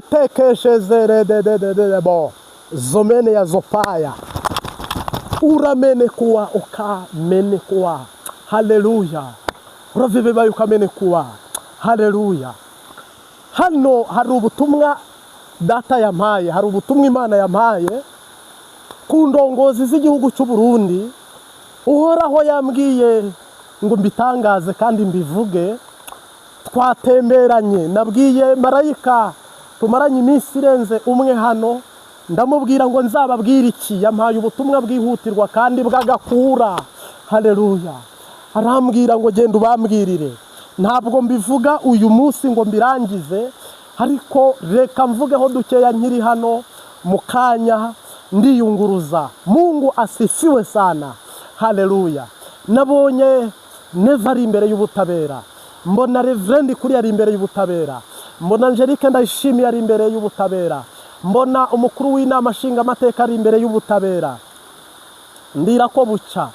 tetekeshezerebo zomene ya zopaya uramenekuwa ukamenekuwa. Haleluya. Uravive ukamenekuwa. Haleluya. Hano hari ubutumwa data yampaye, hari ubutumwa Imana yampaye ku ndongozi z'igihugu cy'u Burundi. Uhoraho yambwiye ngo mbitangaze kandi mbivuge. Twatemberanye, nabwiye marayika tumaranye iminsi irenze umwe hano, ndamubwira ngo nzababwira iki. Yampaye ubutumwa bwihutirwa kandi bw'agakura. Haleluya. Arambwira ngo genda ubambwirire. Ntabwo mbivuga uyu munsi ngo mbirangize, ariko reka mvugeho dukeya nkiri hano mu kanya ndiyunguruza. Mungu asifiwe sana. Haleluya. Nabonye Neva ari imbere y'ubutabera, mbona Reverend kuri ari imbere y'ubutabera, mbona Angelique Ndayishimiye ari imbere y'ubutabera, mbona umukuru w'inama nshinga amateka ari imbere y'ubutabera. Ndira ko buca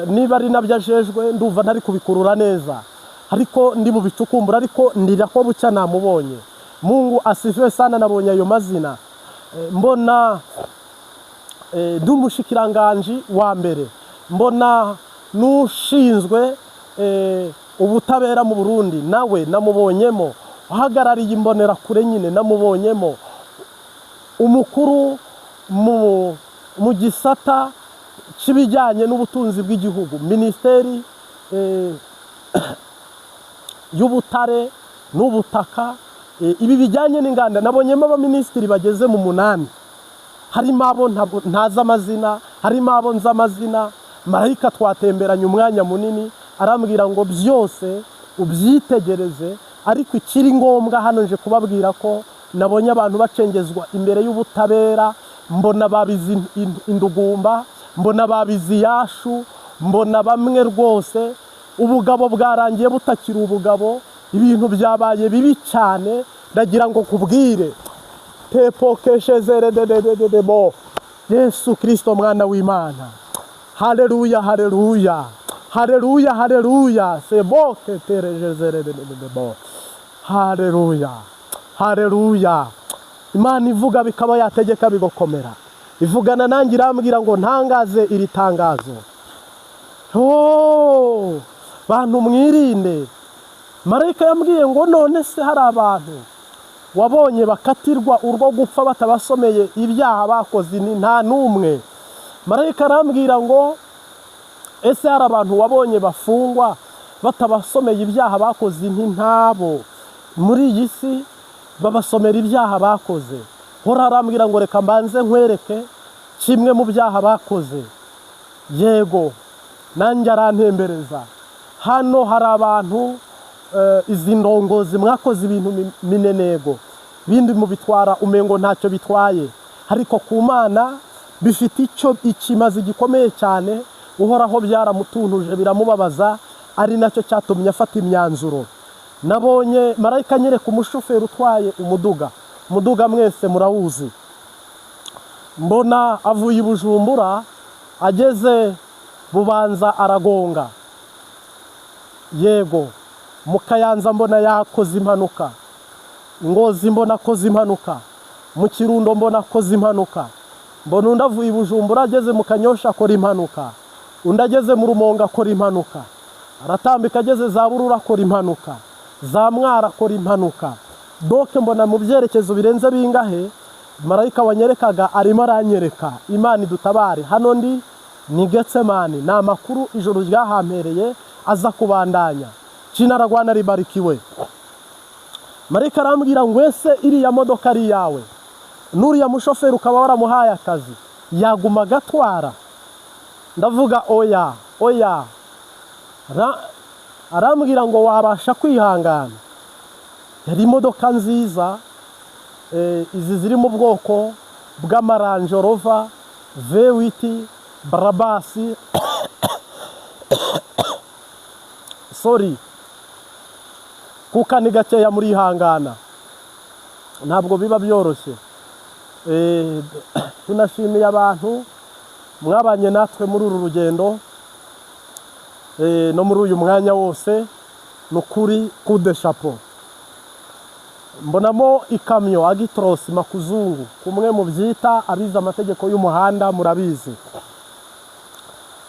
niba ari nabyo ajejwe ndumva ntari kubikurura neza, ariko ndi mu bicukumbura, ariko ndira ko buca namubonye. Mungu asifiwe sana. Nabonye ayo mazina, mbona ndumushikiranganje wa mbere, mbona n'ushinzwe ubutabera mu Burundi nawe namubonyemo, uhagarariye imbonera kure nyine namubonyemo, umukuru mu gisata kibijyanye n'ubutunzi bw'igihugu, ministeri y'ubutare n'ubutaka, ibi bijyanye n'inganda nabonyemo abaminisitiri bageze mu 8. Harimo abo ntazi amazina, harimo abo nzi amazina. Marayika twatemberanye umwanya munini, arambwira ngo byose ubyitegereze, ariko ikiri ngombwa hano nje kubabwira ko nabonye abantu bacengezwa imbere y'ubutabera. Mbona babizi indugumba, mbona babizi yashu, mbona bamwe rwose ubugabo bwarangiye butakira ubugabo, ibintu byabaye bibi cyane. Ndagira ngo kubwire tepokeshezerebo Yesu Kristo mwana w'Imana. Haleluya, haleluya, haleluya, haleluya. Seboke terejezerebo. Haleluya, haleluya. Imana ivuga bikaba yategeka bigokomera. Ivugana nanjye irambwira ngo ntangaze iri tangazo. Bantu mwirinde. Marayika yambwiye ngo none se hari abantu wabonye bakatirwa urwo gupfa batabasomeye ibyaha bakoze ni nta numwe. Marayika arambwira ngo ese hari abantu wabonye bafungwa batabasomeye ibyaha bakoze nti ntabo muri iyi si babasomera ibyaha bakoze. Hora arambwira ngo reka mbanze nkwereke kimwe mu byaha bakoze. Yego nanjye arantembereza. Hano hari abantu izi ndongozi mwakoze ibintu minenego, bindi mu bitwara umengo ntacyo bitwaye, ariko ku Mana bifite icyo ikimazi gikomeye cyane. Uhoraho byaramutunuje biramubabaza, ari nacyo cyatumye afata imyanzuro. Nabonye marayika nyereka umushoferi utwaye umuduga mwese murawuzi. Mbona avuye i Bujumbura ageze Bubanza aragonga. Yego mu Kayanza mbona yakoze impanuka, Ngozi mbona akoze impanuka, mu Kirundo mbona akoze impanuka. Mbona undi avuye i Bujumbura ageze mu Kanyosha akora impanuka, undi ageze mu Rumonge akora impanuka, aratambika ageze za Burura akora impanuka, za Mwara akora impanuka. Doke mbona mu byerekezo birenze bingahe marayika wanyerekaga arimo aranyereka. Imana idutabare. Hano ndi ni Getsemani, ni amakuru ijoro ryahampereye aza kubandanya. Cinaragwana ribarikiwe. Marayika arambwira ngo ese iriya modoka ari yawe, nuriya mushoferi ukaba waramuhaye akazi yaguma gatwara? Ndavuga oya oya. Arambwira ngo wabasha kwihangana. Yari imodoka nziza, izi ziri mu bwoko bw'Range Rover V8 Brabasi sorry kuka ni gakeya muri ihangana, ntabwo biba byoroshye. Tunashimiye abantu mwabanye natwe muri uru rugendo no muri uyu mwanya wose. Nukuri coup de chapeau. mbonamo ikamyo Agitros Makuzungu, kumwe mu byita abiza amategeko y'umuhanda murabizi.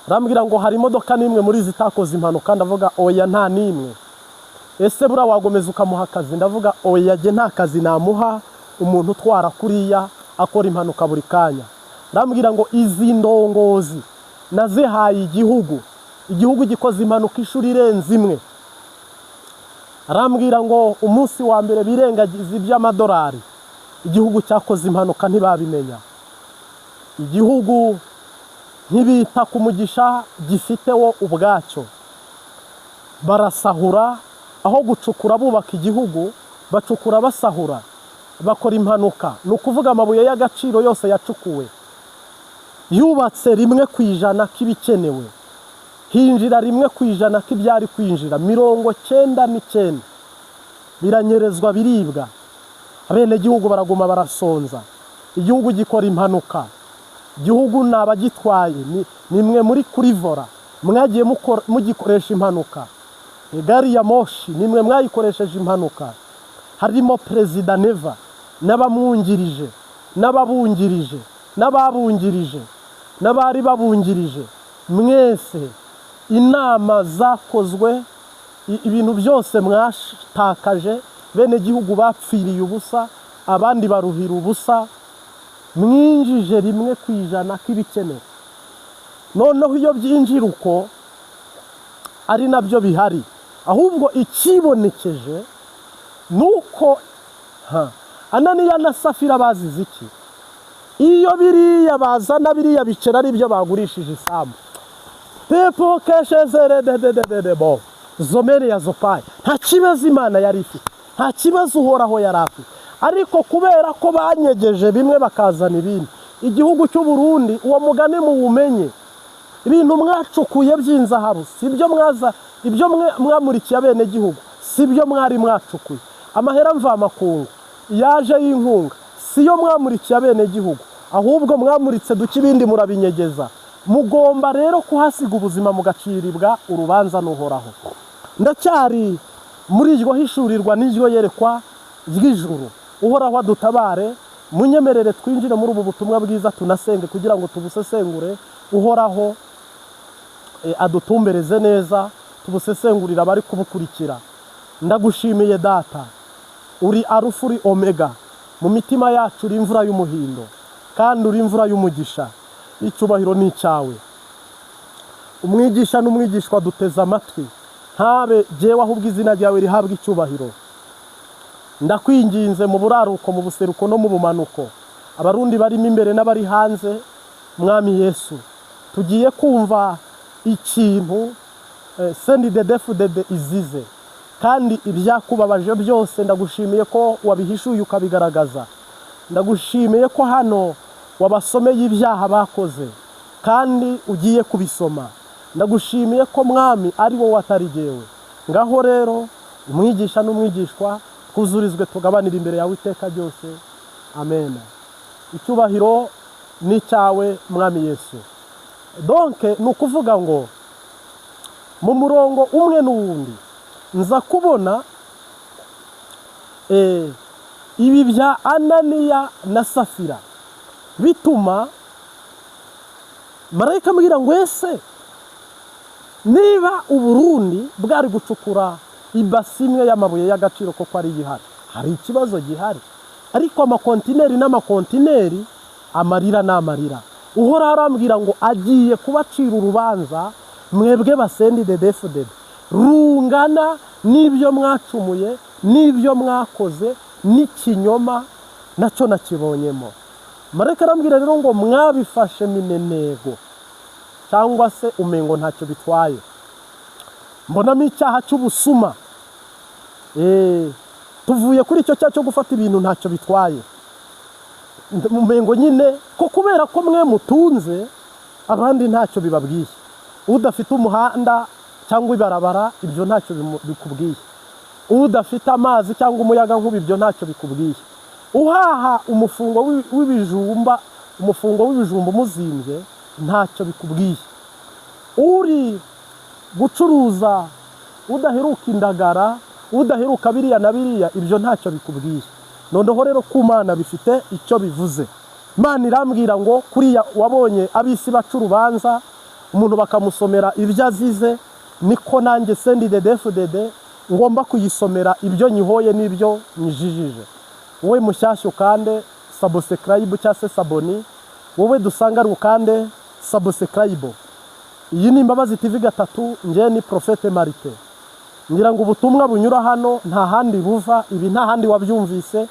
Rambwira ngo hari imodoka nimwe muri zitakoze impanuka, ndavuga oya nta nimwe. Ese bura wagomeza ukamuha akazi? Ndavuga oya je nta kazi namuha umuntu utwara kuriya akora impanuka buri kanya. Rambwira ngo izi ndongozi nazihaye igihugu gikoze impanuka ishuri irenze imwe. Arambwira ngo umunsi wa mbere birengagiza iby'amadolari, igihugu cyakoze impanuka ntibabimenya. Igihugu ntibita ku mugisha gifitewo ubwacyo, barasahura aho gucukura bubaka igihugu, bacukura basahura, bakora impanuka. Ni ukuvuga amabuye y'agaciro yose yacukuwe yubatse 1% k'ibikenewe, hinjira 1% k'ibyari kwinjira, 99 biranyerezwa biribwa. Abene gihugu baraguma barasonza, igihugu gikora impanuka. Igihugu nabagitwaye nimwe muri kurivora, mwagiye mugikoresha impanuka. Gari ya moshi nimwe mwayikoresheje impanuka. Harimo Perezida Neva n'abamwungirije n'ababungirije n'ababungirije n'abari babungirije, mwese inama zakozwe, ibintu byose mwatakaje, bene gihugu bapfiriye ubusa, abandi baruhira ubusa, mwinjije 1% k'ibikenewe. Noneho iyo byinjira uko ari nabyo bihari, ahubwo ikibonekeje nuko Ananiya na Safira bazize iki? Iyo biriya bazana biriya bicera ari byo bagurishije isambu, pepo keshezere bo zomere ya zopaye, nta kibazo Imana yari ifite, nta kibazo uhoraho yari afite. Ariko kubera ko banyegeje bimwe bakazana ibindi, igihugu cy'u Burundi uwo mugani muwumenye, ibintu mwacukuye by'inzahabu sibyo ibyo mwamurikiye abene gihugu sibyo mwari mwacukuye. Amahera mva makungu yaje y'inkunga siyo mwamurikiye abene gihugu, ahubwo mwamuritse duki ibindi murabinyegeza. Mugomba rero kuhasiga ubuzima mugaciribwa urubanza n'uhoraho. Ndacyari muri iryo hishurirwa n'iryo yerekwa ry'ijuru. Uhoraho adutabare, munyemerere twinjire muri ubu butumwa bwiza tunasenge kugira ngo tubusesengure. Uhoraho adutumbereze neza, tubusesengurira abari kubukurikira. Ndagushimiye Data, uri Arufa uri Omega, mu mitima yacu uri imvura y'umuhindo kandi uri imvura y'umugisha. Icyubahiro ni cyawe. Umwigisha n'umwigishwa duteze amatwi, ntabe jewe ahubwo izina ryawe rihabwa icyubahiro. Ndakwinginze mu buraruko, mu buseruko no mu bumanuko, abarundi barimo imbere n'abari hanze, Mwami Yesu, tugiye kumva ikintu sendi de defudede izize, kandi ibyakubabaje byose ndagushimiye ko wabihishuye ukabigaragaza. Ndagushimiye ko hano wabasomeye ibyaha bakoze kandi ugiye kubisoma. Ndagushimiye ko Mwami ari wowe atari jyewe. Ngaho rero umwigisha n'umwigishwa twuzurizwe tugabanira imbere yawe iteka ryose. Amen. Icyubahiro ni cyawe Mwami Yesu. Donc nukuvuga ngo mu murongo umwe n'uwundi nza kubona ibi bya Ananiya na Safira bituma marayika ambwira ngo ese niba Uburundi bwari gucukura ibasi imwe y'amabuye y'agaciro koko ari gihari, hari ikibazo gihari. Ariko amakontineri n'amakontineri, amarira n'amarira. Uhora arambwira ngo agiye kubacira urubanza mwebwe basendi de defudede rungana n'ibyo mwacumuye n'ibyo mwakoze n'ikinyoma nacyo nakibonyemo. Marayika arambwira rero ngo mwabifashe minenego cyangwa se umengo ntacyo bitwaye. Mbonamo icyaha cy'ubusuma. Tuvuye kuri icyo cyaha cyo gufata ibintu ntacyo bitwaye. Umengo nyine ko kubera ko mwe mutunze abandi ntacyo bibabwiye. Udafite umuhanda cyangwa ibarabara ibyo ntacyo bikubwiye. Udafite amazi cyangwa umuyaga nkuba ibyo ntacyo bikubwiye. Uhaha umufungo w'ibijumba umuzimbye ntacyo bikubwiye. Uri gucuruza udaheruka indagara udaheruka biriya na biriya, ibyo ntacyo bikubwiye. Noneho rero ku Mana bifite icyo bivuze. Imana irambwira ngo kuriya wabonye abisi baca urubanza umuntu bakamusomera ibyo azize, niko nanjye CNDD-FDD ngomba kuyisomera ibyo nyihoye n'ibyo nyijijije. Wowe mushyashyo kandi subscribe cyangwa se saboni, wowe dusanga rukande subscribe. Iyi ni Imbabazi TV gatatu, nje ni Prophète Marite. Ngira ngo ubutumwa bunyura hano nta handi buva, ibi nta handi wabyumvise.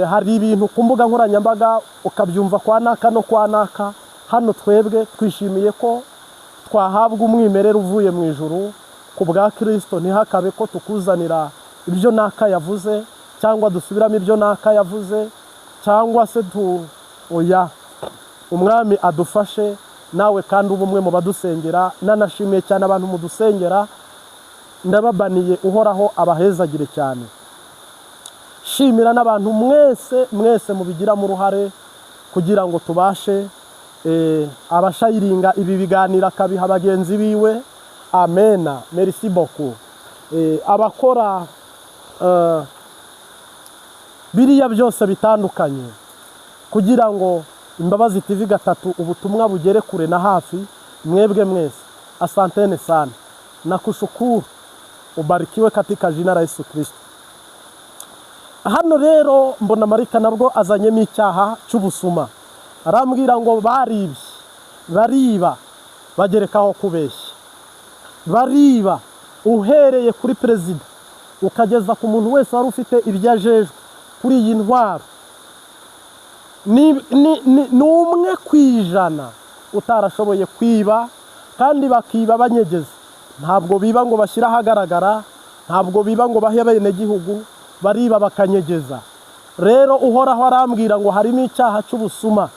Hari ibintu ku mbuga nkoranyambaga ukabyumva kwa naka no kwa naka. Hano twebwe twishimiye ko twahabwa umwimerere uvuye mu ijuru ku bwa Kristo, ntihakabe ko tukuzanira ibyo naka yavuze cyangwa dusubiramo ibyo naka yavuze cyangwa se oya. Umwami adufashe nawe kandi ubumwe mu badusengera. Nanashimiye cyane abantu mu dusengera, ndababaniye uhoraho abahezagire cyane. Shimira n'abantu mwese mubigiramo uruhare kugira ngo tubashe abashayiringa ibi biganiro akabiha bagenzi biwe. Amena, merci beaucoup. Abakora biriya byose bitandukanye kugira ngo Imbabazi TV gatatu ubutumwa bugere kure na hafi, mwebwe mwese asantene sana na kushukuru, ubarikiwe katika jina la Yesu Kristo. Hano rero mbona marayika nabwo azanyemo icyaha cy'ubusuma. Arambwira ngo baribye, bariba, bagerekaho kubeshya. Bariba uhereye kuri perezida ukageza ku muntu wese wari ufite ibyajejwe kuri iyi ntwaro. Ni 1% utarashoboye kwiba, kandi bakiba banyegeza. Ntabwo biba ngo bashyira ahagaragara, ntabwo biba ngo bahe bene gihugu, bariba bakanyegeza. Rero uhoraho arambwira ngo harimo icyaha cy'ubusuma.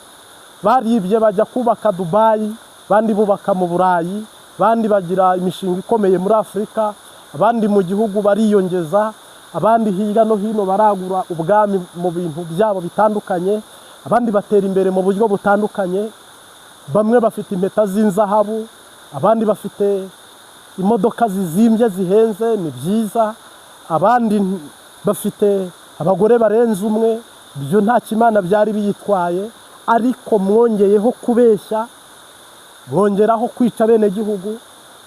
Baribye bajya kubaka Dubai, bandi bubaka mu Burayi, bandi bagira imishinga ikomeye muri Afrika, abandi mu gihugu bariyongeza, abandi hirya no hino baragura ubwami mu bintu byabo bitandukanye, abandi batera imbere mu buryo butandukanye. Bamwe bafite impeta z'inzahabu, abandi bafite imodoka zizimbye zihenze, ni byiza. Abandi bafite abagore barenze umwe, byo nta kimana byari biyitwaye. Ariko mwongeyeho kubeshya, mwongeraho kwica bene gihugu,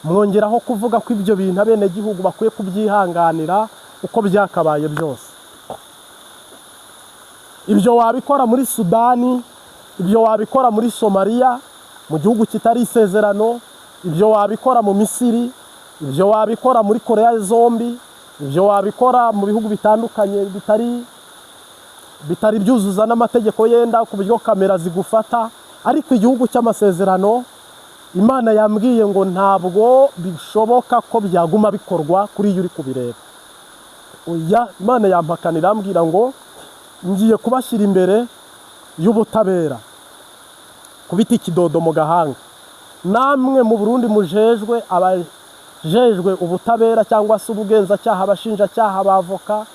mwongeraho kuvuga ko ibyo bintu bene gihugu bakwiye kubyihanganira uko byakabaye byose. Ibyo wabikora muri Sudani, ibyo wabikora muri Somalia mu gihugu kitari isezerano, ibyo wabikora mu Misiri, ibyo wabikora muri Korea zombi, ibyo wabikora mu bihugu bitandukanye bitari byuzuza n'amategeko yenda ku buryo kamera zigufata. Ariko igihugu cy'amasezerano Imana yambwiye ngo ntabwo bishoboka ko byaguma bikorwa kuri iyo uri kubireba. Oya, Imana yampakanira ambwira ngo ngiye kubashyira imbere y'ubutabera, kubita ikidodo mu gahanga. Namwe mu Burundi mujejwe, abajejwe ubutabera cyangwa se ubugenzacyaha, abashinjacyaha, abavoka,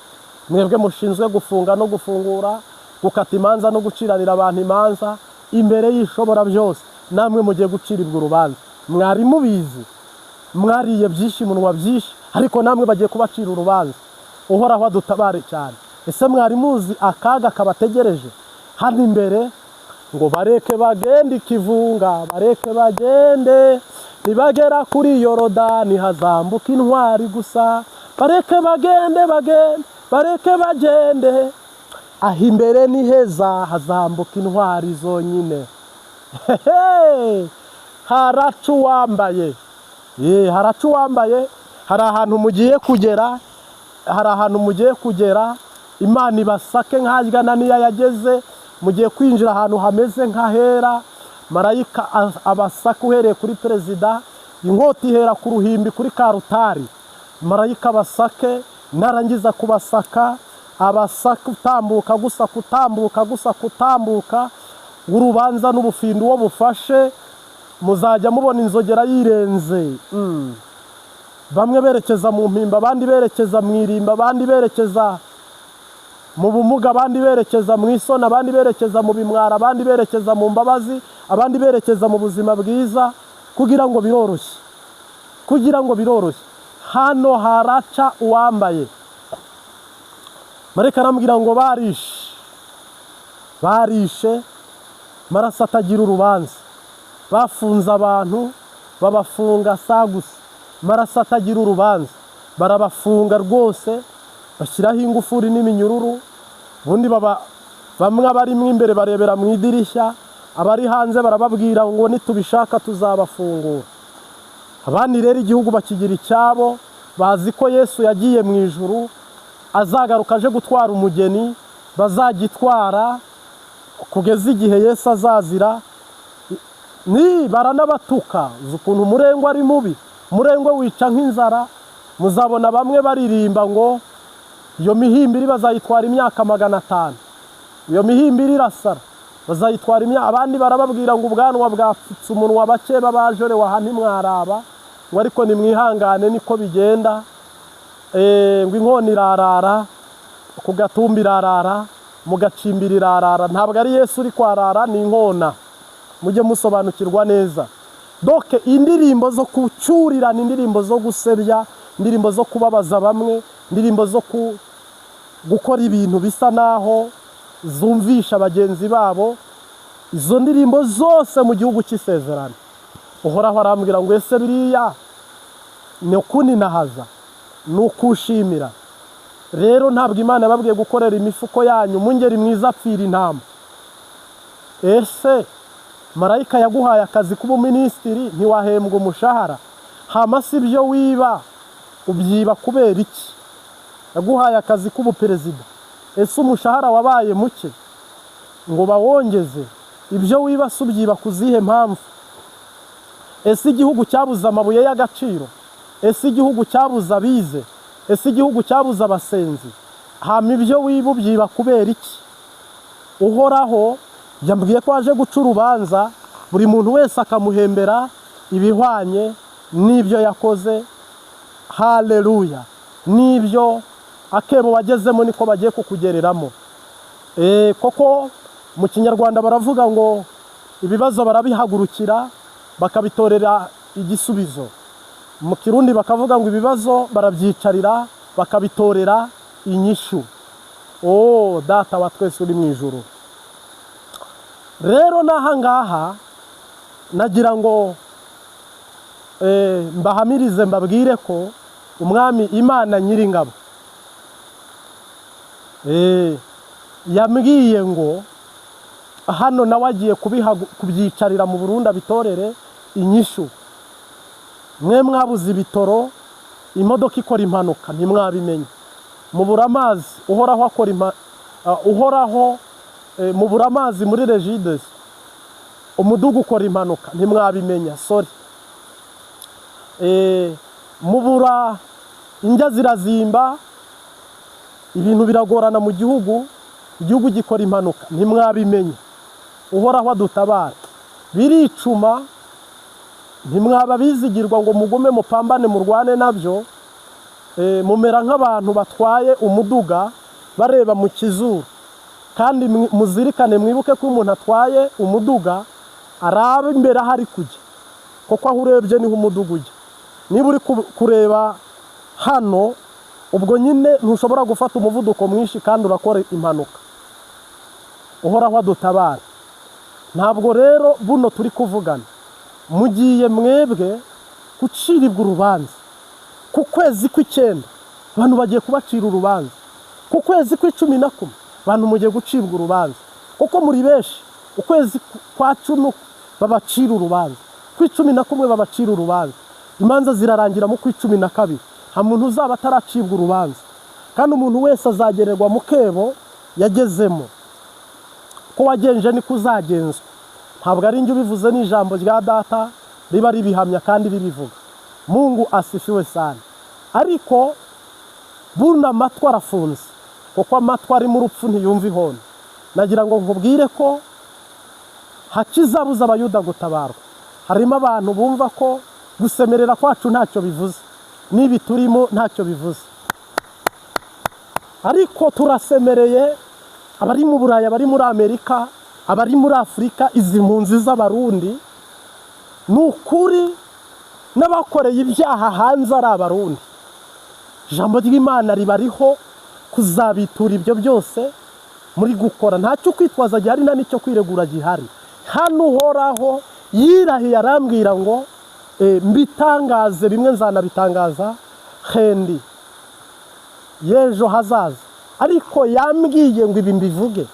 mwebwe mushinzwe gufunga no gufungura, gukata imanza no guciranira abantu imanza imbere y'ishobora byose, namwe mugiye gucirirwa urubanza. Mwari mubizi, mwariye byinshi munwa byinshi, ariko namwe bagiye kubacira urubanza. Uhoraho adutabare cyane. Ese mwari muzi akaga kabategereje hano imbere? Ngo bareke bagende ikivunga, bareke bagende, nibagera kuri Yorodani hazambuka intwari gusa. Bareke bagende, bareke bagende, aho imbere ni heza hazambuka intwari zonyine. Haracu wambaye, haracu wambaye. Hari ahantu mugiye kugera, hari ahantu mugiye kugera, Imana ibasake nk'ahajya Naniya yageze. Mugiye kwinjira ahantu hameze nk'ahera, marayika abasaka uhereye kuri perezida, inkota ihera ku ruhimbi kuri Karutari. Marayika abasake, narangiza kubasaka abasaka utambuka gusa kutambuka gusa kutambuka, urubanza n'ubufindu wo bufashe. Muzajya mubona inzogera yirenze. Bamwe berekeza mu mpimba, abandi berekeza mu irimba, abandi berekeza mu bumuga, abandi berekeza mu isoni, abandi berekeza mu bimwara, abandi berekeza mu mbabazi, abandi berekeza mu buzima bwiza, kugira ngo biroroshye, kugira ngo biroroshye. hano haraca uwambaye. Marayika arambwira ngo barishe maraso atagira urubanza, bafunze abantu babafunga sagusa, maraso atagira urubanza, barabafunga rwose, bashyiraho ingufuri n'iminyururu. Ubundi bamwe abarimo imbere barebera mu idirishya, abari hanze barababwira ngo nitubishaka tuzabafungura. Abandi rero igihugu bakigira icyabo, bazi ko Yesu yagiye mu ijuru, azagaruka aje gutwara umugeni, bazagitwara kugeza igihe Yesu azazira. Baranabatuka, uzi ukuntu umurengwe ari mubi, umurengwe wica nk'inzara. Muzabona bamwe baririmba ngo iyo mihimbiri bazayitwara imyaka 500, iyo mihimbiri irasara bazayitwara imyaka. Abandi barababwira ngo ubwanwa bwapfutse umunwa, bake babajore waha ntimwaraba, ngo ariko nimwihangane niko bigenda. Ngo inkoni irarara, ku gatumbi irarara, mu gacimbiri irarara. Ntabwo ari Yesu uri kwarara, ni inkona. Mujye musobanukirwa neza. Doke indirimbo zo kucurirana, indirimbo zo gusebya, indirimbo zo kubabaza bamwe, indirimbo zo gukora ibintu bisa naho zumvisha bagenzi babo, izo ndirimbo zose mu gihugu cy'isezerano. Uhoraho arambwira ngo ese biriya ni ukuninahaza, ni ukushimira. Rero ntabwo Imana yababwiye gukorera imifuko yanyu mu ngeri mwiza apfira intama. Ese marayika yaguhaye akazi k'ubuminisitiri ntiwahembwa umushahara? Hama si ibyo wiba ubyiba kubera iki? Yaguhaye akazi k'ubuperezida, ese umushahara wabaye muke ngo bawongeze? Ibyo wiba si ubyiba kuzihe mpamvu? Ese igihugu cyabuze amabuye y'agaciro? Ese igihugu cyabuze abize? Ese igihugu cyabuze abasenzi? Hama ibyo wiba ubyiba kubera iki? Uhoraho yambwiye ko aje guca urubanza, buri muntu wese akamuhembera ibihwanye n'ibyo yakoze. Haleluya! N'ibyo akebo wagezemo niko bagiye kukugereramo. Koko mu Kinyarwanda baravuga ngo ibibazo barabihagurukira bakabitorera igisubizo. Mu Kirundi bakavuga ngo ibibazo barabyicarira bakabitorera inyishu. Data wa twese uri mu ijuru. Rero nahangaha nagira ngo mbahamirize mbabwire ko umwami Imana Nyiringabo yambwiye ngo hano nawe agiye kubyicarira mu Burundi abitorere inyishu. Mwe mwabuze ibitoro, imodoka ikora impanuka ntimwabimenye, mubura amazi, uhoraho akora uhoraho mubura amazi muri Regides, umudugu ukora impanuka ntimwabimenya, sorry. Mubura indya zirazimba, ibintu biragorana mu gihugu, igihugu gikora impanuka ntimwabimenya, uhoraho adutabara. Biricuma ntimwaba bizigirwa ngo mugume mupambane murwane nabyo. Mumera nk'abantu batwaye umuduga bareba mu kizuru, kandi muzirikane mwibuke ko umuntu atwaye umuduga araba imbere ahari kujya, kuko aho urebye niho umuduga ujya. Niba uri kureba hano, ubwo nyine ntushobora gufata umuvuduko mwinshi kandi urakora impanuka. Uhoraho adutabara. Ntabwo rero buno turi kuvugana mugiye mwebwe gucirirwa urubanza. Ku kwezi kw'Icyenda abantu bagiye kubacira urubanza, ku kwezi kw'Icumi abantu mugiye gucibwa urubanza, kuko muri benshi ukwezi kwa 10 babacira urubanza, kw'Icumi babacira urubanza. Imanza zirarangira mu kw'Icumi, nta muntu uzaba ataracibwa urubanza, kandi umuntu wese azagererwa mu kebo yagezemo. Ko wagenje niko uzagenzwa. Ntabwo ari njye ubivuze, n'ijambo rya Data riba ribihamya kandi ribivuga. Mungu asifiwe sana. Ariko buna amatwi arafunze, kuko amatwi ari mu rupfu ntiyumva ihoni. Nagira ngo nkubwire ko hakizabuza abayuda gutabarwa. Harimo abantu bumva ko gusemerera kwacu ntacyo bivuze, n'ibi turimo ntacyo bivuze. Ariko turasemereye, abari mu Burayi, abari muri Amerika, abari muri Afurika, izi mpunzi z'Abarundi, ni ukuri n'abakoreye ibyaha hanze ari Abarundi. ijambo ry'Imana ribariho kuzabitura ibyo byose muri gukora. Ntacyo kwitwaza gihari nta n'icyo kwiregura gihari. Hano uhoraho yirahiye arambwira ngo mbitangaze bimwe nzanabitangaza hendi y'ejo hazaza, ariko yambwiye ngo ibi mbivuge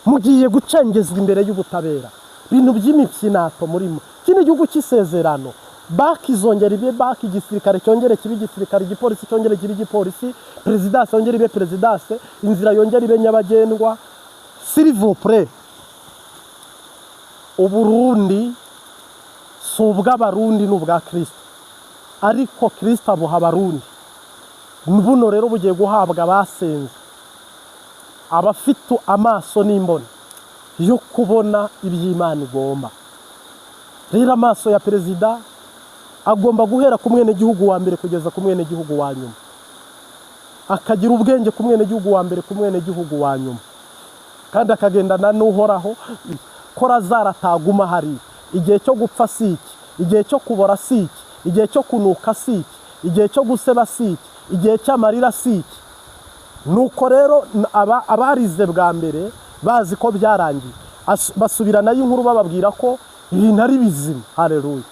mugiye gucengezwa imbere y'ubutabera. Ibintu by'imipyinato murimo, kino gihugu cy'isezerano, baki izongera ibe baki, igisirikare cyongere kibe igisirikare, igipolisi cyongere kibe igipolisi, perezidanse yongere ibe perezidanse, inzira yongere ibe nyabagendwa. S'il vous plaît, Uburundi si ubw'abarundi ni ubwa Kristo, ariko Kristo abuha abarundi. Buno rero bugiye guhabwa abasenze, abafite amaso n'imboni yo kubona iby'Imana igomba. Rero amaso ya perezida agomba guhera ku mwenegihugu wa mbere kugeza ku mwenegihugu wa nyuma, akagira ubwenge ku mwenegihugu wa mbere ku mwenegihugu wa nyuma, kandi akagendana n'uhoraho ko razarataguma hari. Igihe cyo gupfa si iki, igihe cyo kubora si iki, igihe cyo kunuka si iki, igihe cyo guseba si iki, igihe cy'amarira si iki. Nuko rero abarize bwa mbere bazi ko byarangiye, basubiranayo inkuru bababwira ko ibintu ari bizima. Haleluya!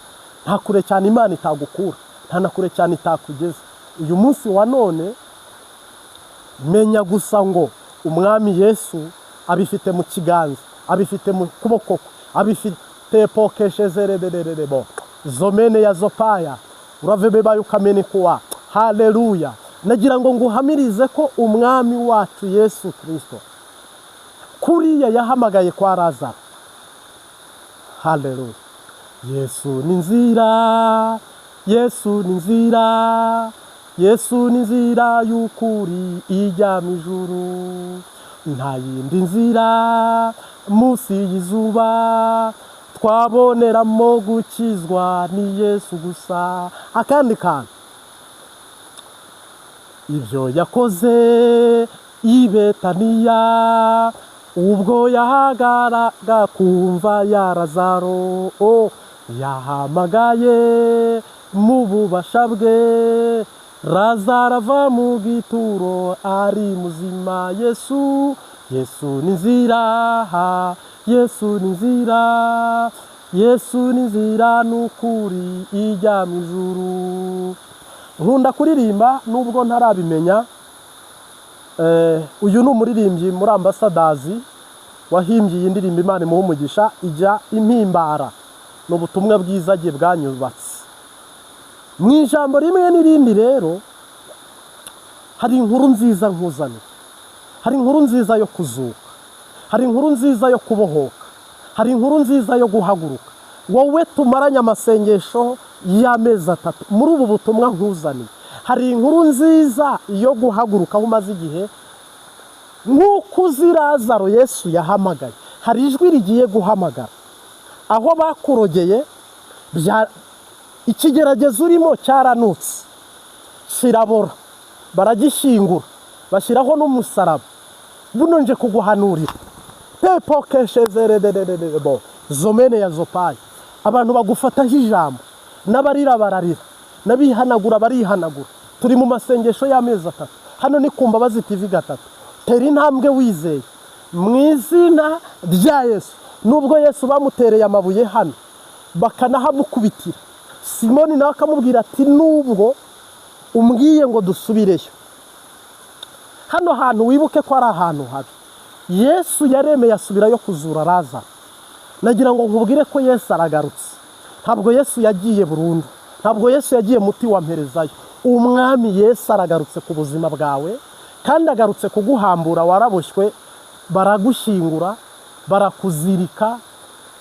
Nta kure cyane Imana itagukura, nta na kure cyane itakugeza. Uyu munsi wa none menya gusa ngo umwami Yesu abifite mu kiganza, abifite mu kuboko kwe, abifite pokeshezerererebo zomene ya zopaya uravebe ukamene kuwa. Haleluya! Nagira ngo nguhamirize ko umwami wacu Yesu Kristo kuriya yahamagaye kwa Lazaro. Haleluya! Yesu ni nzira, Yesu ni nzira, Yesu ni nzira y'ukuri ijya mu ijuru, nta yindi nzira munsi y'izuba twaboneramo gukizwa ni Yesu gusa. Akandi kantu, ibyo yakoze i Betaniya ubwo yahagaraga kumva ya Lazaro, yahamagaye mu bubasha bwe, Lazaro ava mu gituro ari muzima. Yesu, Yesu ni nzira, Yesu ni nzira, Yesu ni nzira n'ukuri ijya mu ijuru. Nkunda kuririmba nubwo ntarabimenya. Uyu ni umuririmbyi muri Ambasadazi wahimbye iyi ndirimbo Imana imuha umugisha ijya impimbara. Ni ubutumwa bwiza agiye bwanyubatse mu ijambo rimwe n'irindi. Rero hari inkuru nziza nkuzanira, hari inkuru nziza yo kuzuka, hari inkuru nziza yo kubohoka, hari inkuru nziza yo guhaguruka. Wowe tumaranye amasengesho y'amezi 3 muri ubu butumwa nkuzaniye, hari inkuru nziza yo guhaguruka aho umaze igihe. Nk'uko uzi Lazaro Yesu yahamagaye, hari ijwi rigiye guhamagara aho bakurogeye. Ikigeragezo urimo cyaranutse kirabora, baragishingura bashyiraho n'umusaraba. Buno nje kuguhanurira pepokeshezerererebo zomene ya zopayi. Abantu bagufataho ijambo, n'abarira bararira, n'abihanagura barihanagura. Turi mu masengesho y'amezi 3 hano ni ku Mbabazi TV 3. Tera intambwe wizeye mu izina rya Yesu. Nubwo Yesu bamutereye amabuye hano bakanahamukubitira, Simoni nawe akamubwira ati nubwo umbwiye ngo dusubireyo, hano hantu wibuke ko ari ahantu habi. Yesu yaremeye asubirayo kuzura Lazaro. Nagira ngo nkubwire ko Yesu aragarutse. Ntabwo Yesu yagiye burundu, ntabwo Yesu yagiye muti wa mperezayo. Umwami Yesu aragarutse ku buzima bwawe, kandi agarutse kuguhambura. Waraboshywe, baragushyingura, barakuzirika,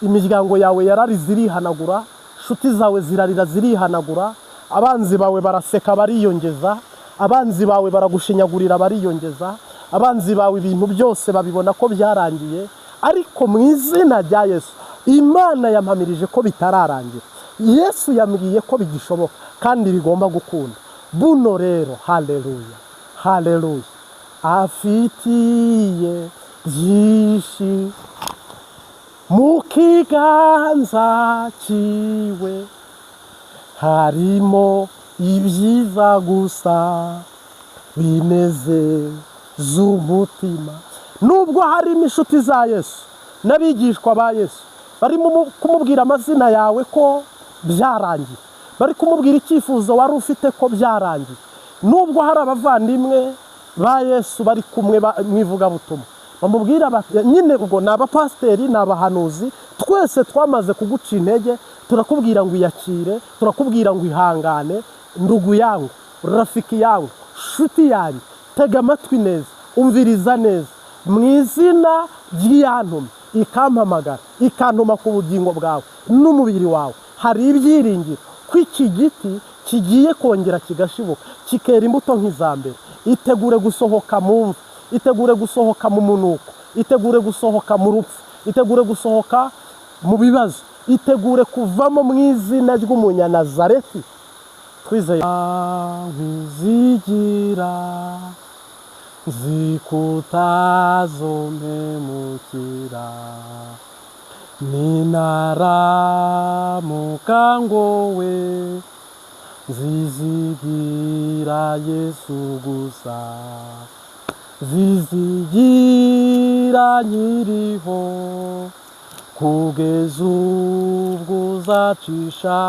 imiryango yawe yararize irihanagura, inshuti zawe zirarira zirihanagura, abanzi bawe baraseka bariyongeza, abanzi bawe baragushinyagurira bariyongeza, abanzi bawe ibintu byose babibona ko byarangiye. Ariko mu izina rya Yesu Imana yampamirije ko bitararangira. Yesu yambwiye ko bigishoboka kandi bigomba gukunda. Buno rero, haleluya, haleluya, afitiye byinshi mu kiganza cyiwe, harimo ibyiza gusa. binezeza umutima. Nubwo harimo inshuti za Yesu n'abigishwa ba Yesu barimo kumubwira amazina yawe ko byarangiye, bari kumubwira icyifuzo wari ufite ko byarangiye, nubwo hari abavandimwe ba Yesu bari kumwe mu ivugabutumwa bamubwira nyine ubwo ni abapasiteri, ni abahanuzi, twese twamaze kuguca intege, turakubwira ngo iyakire, turakubwira ngo ihangane, ndugu yangu, rafiki yangu, shuti yanyu, tega amatwi neza, umviriza neza, mu izina ry'iyantumye ikampamagara, ikantuma ku bugingo bwawe n'umubiri wawe, hari ibyiringiro ko iki giti kigiye kongera kigashibuka kikera imbuto nk'izambere. Itegure gusohoka mu mva, itegure gusohoka mu munuko, itegure gusohoka mu rupfu, itegure gusohoka mu bibazo, itegure kuvamo mu izina ry'umunyanazareti twizeye. Nkizigira zikutazomemukira, ninaramuka ngowe zizigira Yesu gusa, zizigira nkiriho kugeza ubwo uzacisha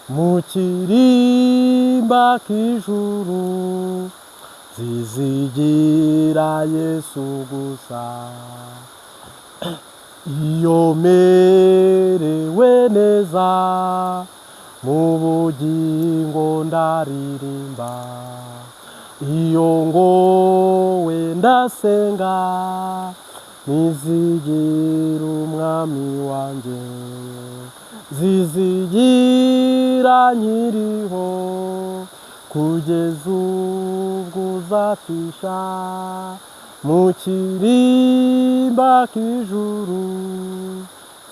mu kirimba k'ijuru, zizigira Yesu gusa. Iyo merewe neza mu bugingo ndaririmba, iyo ngowe ndasenga, nizigira umwami wanjye, zizigira nkiriho kugeza ubwo uzacisha mu kirimba k'ijuru,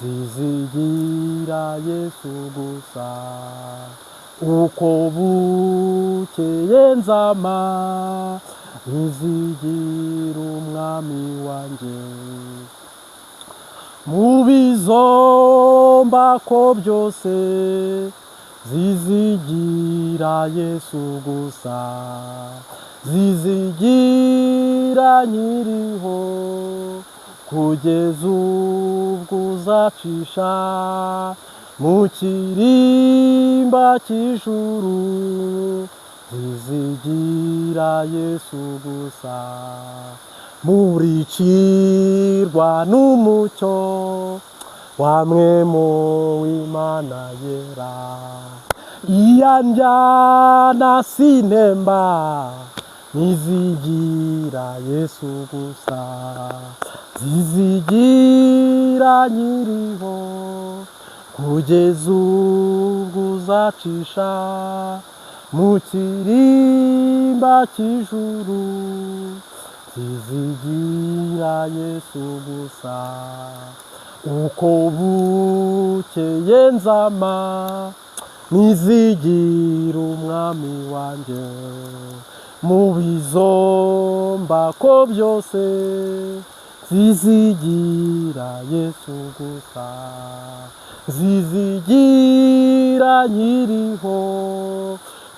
zizigira Yesu gusa. Uko bukeye nzama, nizigira umwami wanjye, mu bizomba ko byose zizigira Yesu gusa, zizigira nkiriho kugeza ubwo uzacisha mu kirimba cy'ijuru, zizigira Yesu gusa. Murikirwa n'umucyo wa mwemu w'Imana yera, iyanjyana sinemba, nizigira Yesu gusa, zizigira nkiriho kugeza ubwo uzacisha mu kirimba cy'ijuru, zizigira Yesu gusa. Uko bukeye nzama, nizigira umwami wanjye, mu bizomba ko byose zizigira Yesu gusa, zizigira nkiriho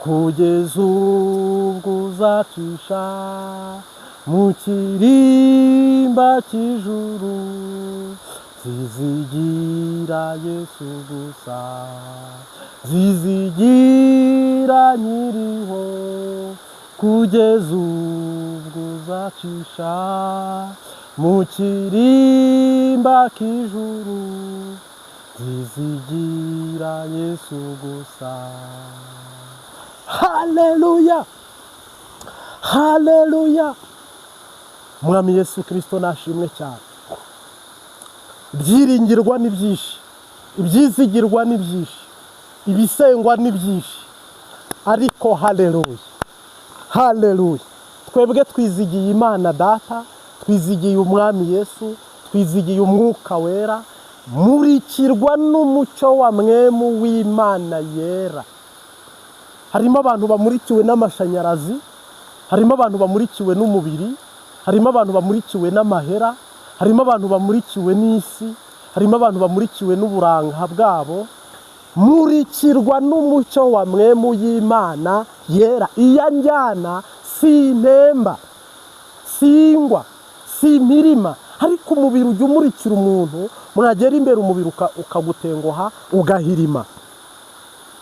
kugeza ubwo uzacisha mu kirimba cy'ijuru, zizigira Yesu gusa, zizigira nkiriho kugeza ubwo uzacisha mu kirimba k'ijuru, zizigira Yesu gusa. Haleluya, haleluya. Mwami Yesu Kristo nashimwe cyane. Ibyiringirwa ni byinshi, ibyizigirwa ni byinshi, ibisengwa ni byinshi, ariko haleluya, haleluya, twebwe twizigiye Imana Data, twizigiye umwami Yesu, twizigiye umwuka wera, murikirwa n'umucyo wa mwemu w'Imana yera. Harimo abantu bamurikiwe n'amashanyarazi, harimo abantu bamurikiwe n'umubiri, harimo abantu bamurikiwe n'amahera, harimo abantu bamurikiwe n'isi, harimo abantu bamurikiwe n'uburanga bwabo. Murikirwa n'umucyo wa mwemu y'Imana yera, iyanjyana sintemba, singwa, simpirima, ariko umubiri ujya umurikira umuntu, mwagera imbere umubiri ukagutenguha ugahirima.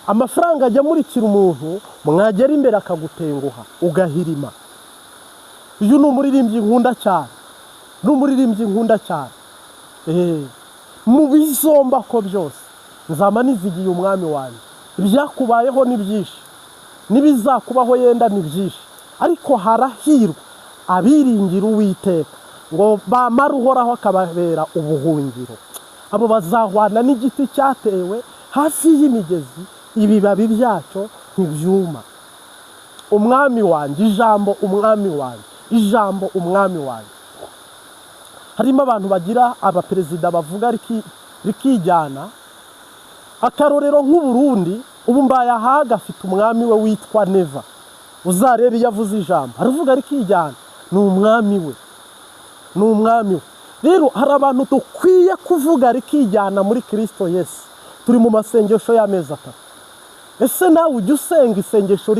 Amafaranga ajya amurikira umuntu, mwagera imbere akagutenguha ugahirima. Uyu ni umuririmbyi nkunda cyane, ni umuririmbyi nkunda cyane. Mu bizomba ko byose nzama nizigiye umwami wanjye. Ibyakubayeho ni byinshi, n'ibizakubaho yenda ni byinshi, ariko harahirwa abiringira Uwiteka, ngo bamara uhoraho akababera ubuhungiro. Abo bazahwana n'igiti cyatewe hafi y'imigezi, ibibabi byacyo ntibyuma. Umwami wanjye, ijambo umwami wanjye, ijambo umwami wanjye. Harimo abantu bagira abaperezida bavuga rikijyana. Akarorero nk'Uburundi, ubu mbaye ahaga afite umwami we witwa Neva. Uzarebe iyo avuze ijambo aravuga rikijyana, ni umwami we, ni umwami we. Rero hari abantu dukwiye kuvuga rikijyana muri Kristo Yesu. Turi mu masengesho y'amezi 3. Ese nawe ujya usenga isengesho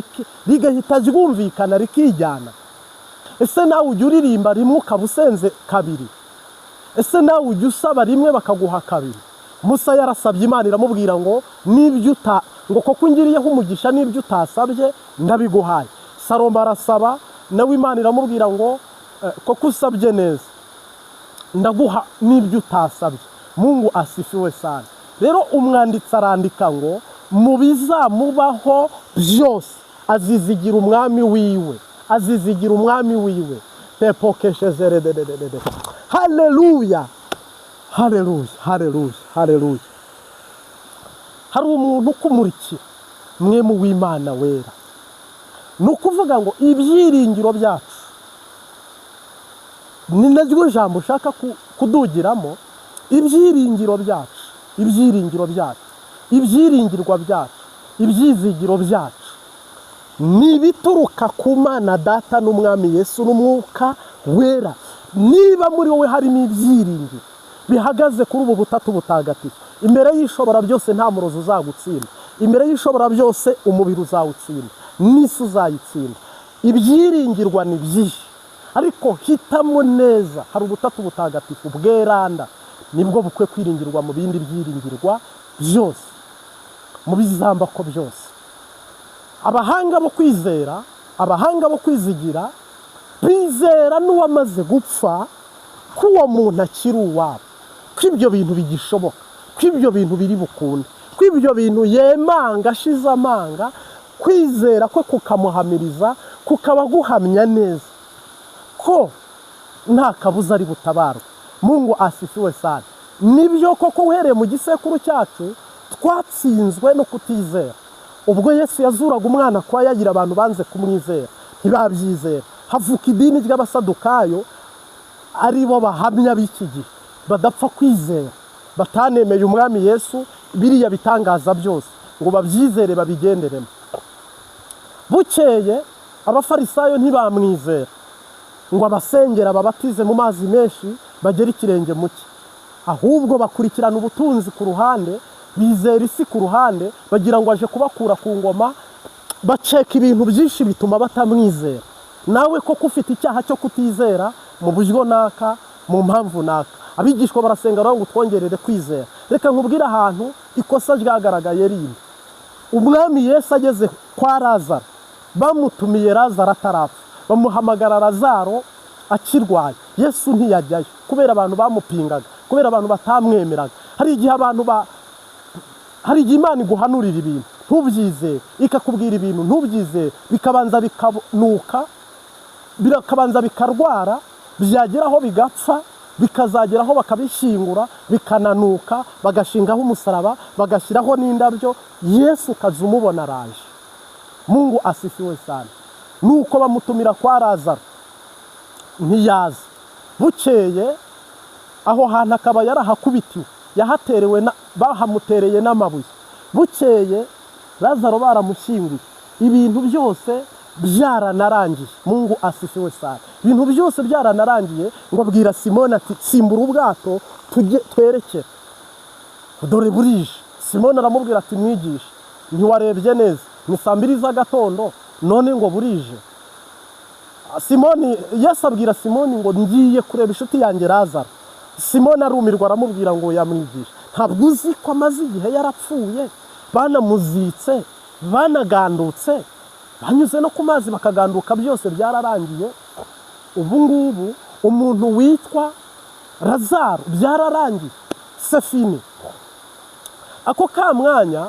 rigahita ryumvikana rikijyana? Ese nawe ujya uririmba rimwe ukaba usenze kabiri? Ese nawe ujya usaba rimwe bakaguha kabiri? Musa yarasabye Imana iramubwira ngo ngo koko ngiriyeho umugisha n'ibyo utasabye ndabiguhaye. Salomo arasaba nawe Imana iramubwira ngo koko usabye neza ndaguha n'ibyo utasabye. Mungu asifiwe sana. Rero umwanditsi arandika ngo mu bizamubaho byose azizigira umwami wiwe, azizigira umwami wiwe. Haleluya, haleluya, haleluya, haleluya. Hari umuntu ukumurikira, mwe mu w'Imana wera. Ni ukuvuga ngo ibyiringiro byacu, ni naryo jambo ushaka kudugiramo. Ibyiringiro byacu, ibyiringiro byacu, ibyiringirwa byacu, ibyizigiro byacu ni bituruka ku Mana Data n'Umwami Yesu n'Umwuka wera. Niba muri wowe harimo ibyiringiro bihagaze kuri ubu butatu butagatifu, imbere y'ishobora byose nta murozi uzagutsinda, imbere y'ishobora byose umubiri uzawutsinda, n'isi uzayitsinda. Ibyiringirwa ni byinshi, ariko hitamo neza. Hari ubutatu butagatifu bweranda, nibwo bukwe kwiringirwa mu bindi byiringirwa byose, mu bizamba ko byose. Abahanga bo kwizera, abahanga bo kwizigira, bizera n'uwamaze gupfa ko uwo muntu akiri uwabo, ko ibyo bintu bigishoboka, ko ibyo bintu biri bukunde, ko ibyo bintu yemanga ashize amanga. Kwizera kwe kukamuhamiriza, kukaba guhamya neza ko nta kabuza ari butabarwa. Mungu asifiwe sana. Nibyo koko uhereye mu gisekuru cyacu twatsinzwe no kutizera. Ubwo Yesu yazuraga umwana kwa Yagira, abantu banze kumwizera, ntibabyizera. Havuka idini ry'Abasadukayo, ari bo bahamya b'iki gihe, badapfa kwizera, batanemeye umwami Yesu biriya bitangaza byose ngo babyizere babigenderemo. Bukeye Abafarisayo ntibamwizera ngo abasengera babatize mu mazi menshi bagera ikirenge mu cye, ahubwo bakurikirana ubutunzi ku ruhande, bizera isi ku ruhande, bagira ngo aje kubakura ku ngoma. Baceka ibintu byinshi bituma batamwizera. Nawe koko ufite icyaha cyo kutizera mu buryo naka, mu mpamvu naka. Abigishwa barasenga ngo twongerere kwizera. Reka nkubwire ahantu ikosa ryagaragaye rindi. Umwami Yesu ageze kwa Lazaro, bamutumiye Lazaro atarapfa, bamuhamagara Lazaro akirwaye. Yesu ntiyajyayo kubera abantu bamupingaga, kubera abantu batamwemeraga. Hari igihe hari igihe Imana iguhanurira ibintu ntubyizere, ikakubwira ibintu ntubyizere, bikabanza bikanuka, bikabanza bikarwara, byageraho bigapfa, bikazageraho bakabishyingura, bikananuka, bagashingaho umusaraba, bagashyiraho n'indabyo. Yesu ukaza umubona araje. Mungu asifiwe sana. Nuko bamutumira kwa Lazaro, ntiyaza. Bukeye aho hantu akaba yarahakubitiwe, yahaterewe bahamutereye n'amabuye. Bukeye Lazaro baramushyinguye, ibintu byose byaranarangiye. Mungu asifiwe sana. Ibintu byose byaranarangiye, ngo abwira Simoni ati simbura ubwato tujye twerekera, dore burije. Simoni aramubwira ati mwigisha, ntiwarebye neza, ni saa 2 z'agatondo none ngo burije? Simoni, Yesu abwira Simoni ngo ngiye kureba inshuti yanjye Lazaro. Simoni arumirwa aramubwira ngo yamwigisha, ntabwo uzi ko amaze igihe yarapfuye, banamuzitse, banagandutse, banyuze no ku mazi bakaganduka, byose byararangiye. Ubu ngubu umuntu witwa Lazaro byararangiye, sefini. Ako ka mwanya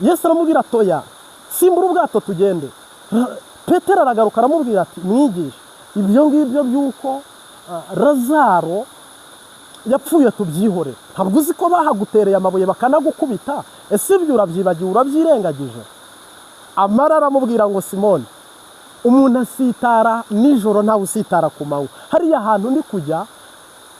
Yesu aramubwira toya, simbura ubwato tugende. Petero aragaruka aramubwira ati mwigisha, ibyo ngibyo by'uko Lazaro yapfuye tubyihore, ntabwo uzi ko bahagutereye amabuye bakanagukubita, ese ibyo urabyibagiwe, urabyirengagije? Amara aramubwira ngo Simoni, umuntu asitara nijoro ntawe usitara ku manywa. Hariya hantu ndi kujya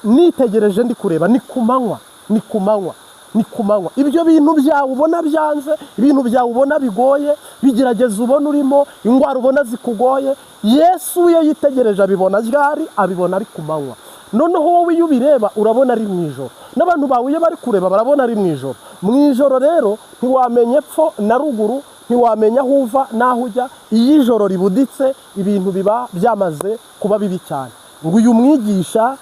nitegereje ndi kureba ni ku manywa, ni ku manywa, ni ku manywa. Ibyo bintu byawe ubona byanze, ibintu byawe ubona bigoye, bigerageza ubona urimo, indwara ubona zikugoye, Yesu iyo yitegereje abibona ryari? Abibona ari ku manywa. Noneho wowe iyo ubireba urabona ari mu ijoro, n'abantu bawe iyo bari kureba barabona ari mu ijoro. Mu ijoro rero ntiwamenye epfo na ruguru, ntiwamenya aho uva n'aho ujya. Iyo ijoro ribuditse ibintu biba byamaze kuba bibi cyane. Ngo uyu mwigisha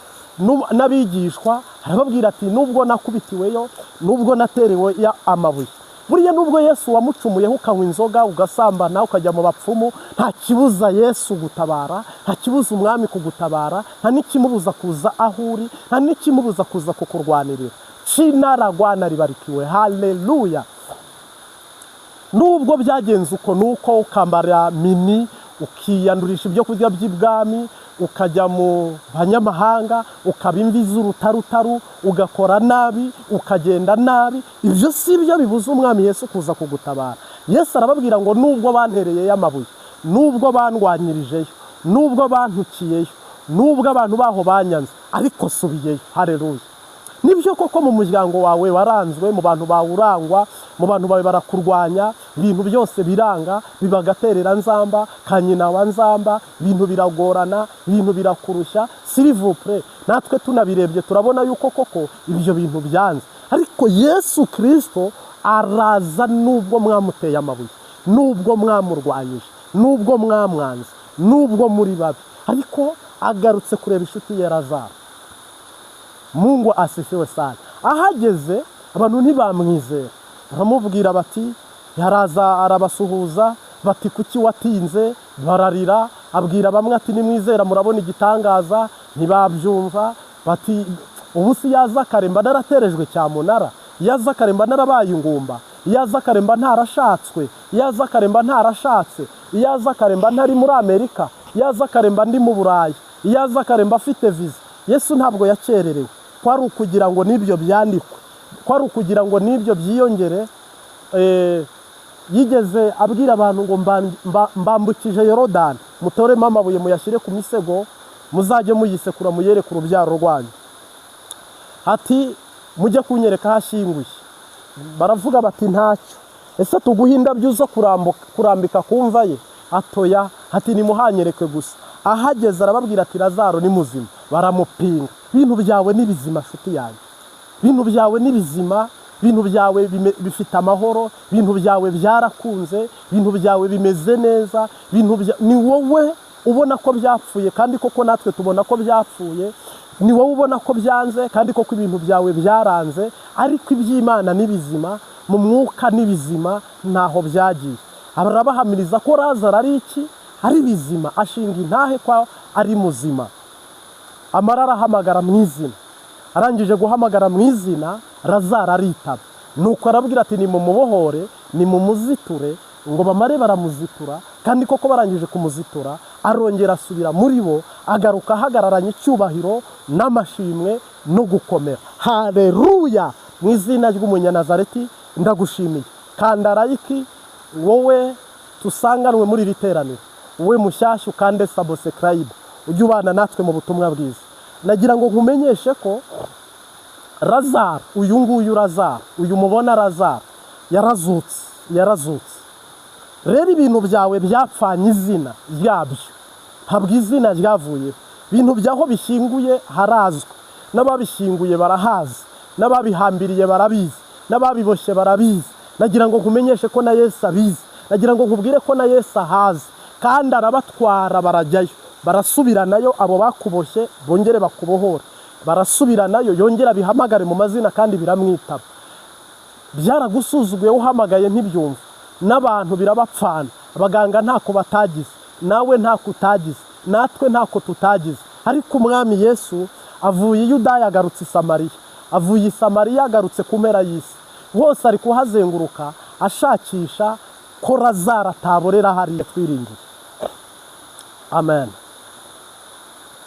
n'abigishwa arababwira ati nubwo nakubitiweyo, nubwo naterewe amabuye, buriya nubwo Yesu wamucumuyeho ukanywa inzoga, ugasambana, ukajya mu bapfumu, nta kibuza Yesu gutabara, nta kibuza umwami kugutabara, nta n'ikimubuza kuza aho uri, nta n'ikimubuza kuza kukurwanirira. Cinaragwana ribarikiwe, haleluya. Nubwo byagenze uko nuko ukambara mini, ukiyandurisha ibyo kurya by'ibwami, ukajya mu banyamahanga, ukaba imvi z'urutarutaru, ugakora nabi, ukagenda nabi, ibyo si byo bibuza umwami Yesu kuza kugutabara. Yesu arababwira ngo nubwo bantereyeyo amabuye, nubwo bandwanyirijeyo, nubwo bantukiyeyo, nubwo abantu baho banyanze, ariko subiyeyo. Haleluya. Nibyo koko mu muryango wawe waranzwe, mu bantu bawe urangwa, mu bantu bawe barakurwanya, ibintu byose biranga, bibagaterera nzamba, kanyina wa nzamba, ibintu biragorana, ibintu birakurusha. S'il vous plaît, natwe tunabirebye turabona yuko koko ibyo bintu byanze. Ariko Yesu Kristo araza nubwo mwamuteye amabuye, nubwo mwamurwanyije, nubwo mwamwanze, nubwo muri babi, ariko agarutse kureba inshuti ye Lazaro. Mungu asifiwe sana. Ahageze abantu ntibamwizera, baramubwira bati yaraza arabasuhuza, bati kuki watinze? Bararira, abwira bamwe ati nimwizera murabona igitangaza, ntibabyumva. Bati ubu si yaza akaremba naraterejwe cyamunara, yaza akaremba narabaye ingumba, yaza akaremba ntarashatswe, yaza akaremba ntarashatse, yaza akaremba ntari muri Amerika, yaza akaremba ndi mu Burayi, yaza akaremba afite viza. Yesu ntabwo yakererewe, kwari ukugira ngo nibyo byandikwe, kwari ukugira ngo nibyo byiyongere. Yigeze abwira abantu ngo mbambukije Yorodani, mutoremo amabuye muyashyire ku misego, muzajye muyisekura muyereke urubyaro rwanyu. Ati mujye kunyereka hashyinguye. Baravuga bati ntacyo. Ese tuguhe indabyo zo kurambika ku mva ye? Atoya. Ati nimuhanyereke gusa. Ahageze arababwira ati Lazaro ni muzima. Baramupinga. Ibintu byawe ni bizima nshuti yanjye, ibintu byawe ni bizima, ibintu byawe bifite amahoro, ibintu byawe byarakunze, ibintu byawe bimeze neza, ni wowe ubona ko byapfuye kandi koko natwe tubona ko byapfuye. Ni wowe ubona ko byanze kandi koko ibintu byawe byaranze, ariko iby'Imana ni bizima, mu mwuka ni bizima, ntaho byagiye. Arabahamiriza ko Lazaro ari iki? Ari bizima, ashinga intahe ko ari muzima. Amara arahamagara mu izina, arangije guhamagara mu izina, Lazaro aritaba. Nuko arabwira ati nimumubohore, nimumuziture. Ngo bamare baramuzitura, kandi koko barangije kumuzitura, arongera asubira muri bo, agaruka ahagararanye icyubahiro n'amashimwe no gukomera. Haleluya. Mu izina ry'umunyanazareti ndagushimiye. Kandarayiki wowe tusanganwe muri iri teraniro, wowe mushyashya ukande subscribe, ujye ubana natwe mu butumwa bwiza. Nagira ngo nkumenyeshe ko Lazaro, uyu nguyu Lazaro, uyu mubona Lazaro yarazutse. Rero ibintu byawe byapfanye izina ryabyo, ntabwo izina ryavuye. Ibintu byaho bishyinguye harazwe, n'ababishyinguye barahazi, n'ababihambiriye barabizi, n'ababiboshye barabizi. Nagira ngo nkumenyeshe ko na Yesu abizi, nagira ngo nkubwire ko na Yesu ahazi, kandi arabatwara barajyayo, barasubiranayo abo bakuboshye bongere bakubohora, barasubiranayo yongera bihamagare mu mazina kandi biramwitaba. Byaragusuzuguye uhamagaye ntibyumva, n'abantu birabapfana, abaganga ntako batagize, nawe ntako utagize, natwe ntako tutagize. Ariko umwami Yesu avuye i Yudaya agarutse i Samariya, avuye i Samariya agarutse ku mpera y'isi, hose ari kuhazenguruka ashakisha ko Lazaro ataborera hariya. Twiringiye. Amen.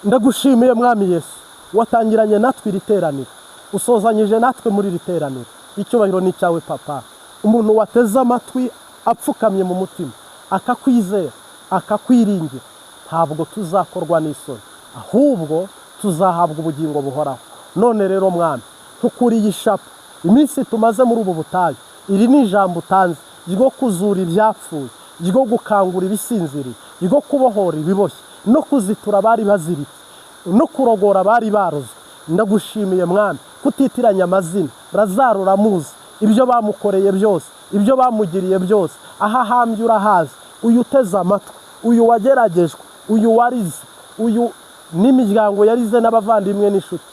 Ndagushimiye mwami Yesu, watangiranye natwe iri teraniro, usozanyije natwe muri iri teraniro. Icyubahiro ni cyawe Papa. Umuntu wateze amatwi apfukamye mu mutima akakwizera akakwiringira, ntabwo tuzakorwa n'isoni, ahubwo tuzahabwa ubugingo buhoraho. None rero mwami, ntukuriye ishapu iminsi tumaze muri ubu butayu, iri ni ijambo utanze ryo kuzura ibyapfuye, ryo gukangura ibisinziriye, ryo kubohora ibiboshye, no kuzitura abari baziritse, no kurogora abari barozwe. Ndagushimiye mwami kutitiranya amazina. Lazaro uramuzi, ibyo bamukoreye byose, ibyo bamugiriye byose, aha hambye urahazi. Uyu uteze amatwi, uyu wageragejwe, uyu warize, uyu n'imiryango yarize n'abavandimwe n'inshuti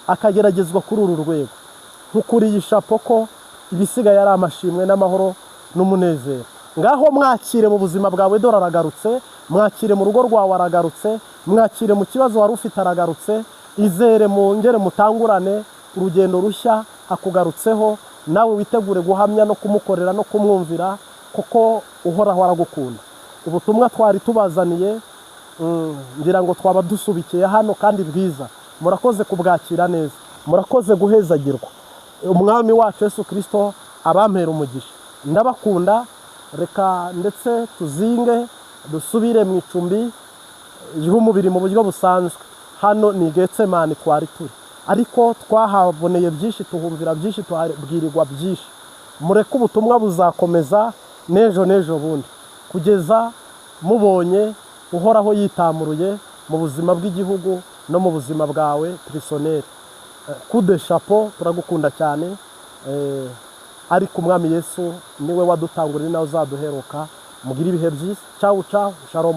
akageragezwa kuri uru rwego, ntukuriye ishapo ko ibisigaye ari amashimwe n'amahoro n'umunezero. Ngaho mwakire mu buzima bwawe, dore aragarutse. Mwakire mu rugo rwawe, aragarutse. Mwakire mu kibazo wari ufite, aragarutse. Izere mwongere mutangurane urugendo rushya akugarutseho, nawe witegure guhamya no kumukorera no kumwumvira, kuko uhoraho aragukunda. Ubutumwa twari tubazaniye ngira ngo twaba dusubikiye hano kandi bwiza. Murakoze kubwakira neza, murakoze guhezagirwa. Umwami wacu Yesu Kristo abampera umugisha. Ndabakunda. Reka ndetse tuzinge dusubire mu icumbi ry'umubiri mu buryo busanzwe. Hano ni Getsemani twari turi, ariko twahaboneye byinshi, tuhumvira byinshi, tuhabwirirwa byinshi. Mureke ubutumwa buzakomeza n'ejo bundi, kugeza mubonye uhoraho yitamuruye mu buzima bw'igihugu no mu buzima bwawe personnel. Kude chapeau, turagukunda cyane. Ariko umwami Yesu niwe wadutangurira, nawe uzaduheruka. Mugire ibihe byiza. Ciao ciao. Shalom.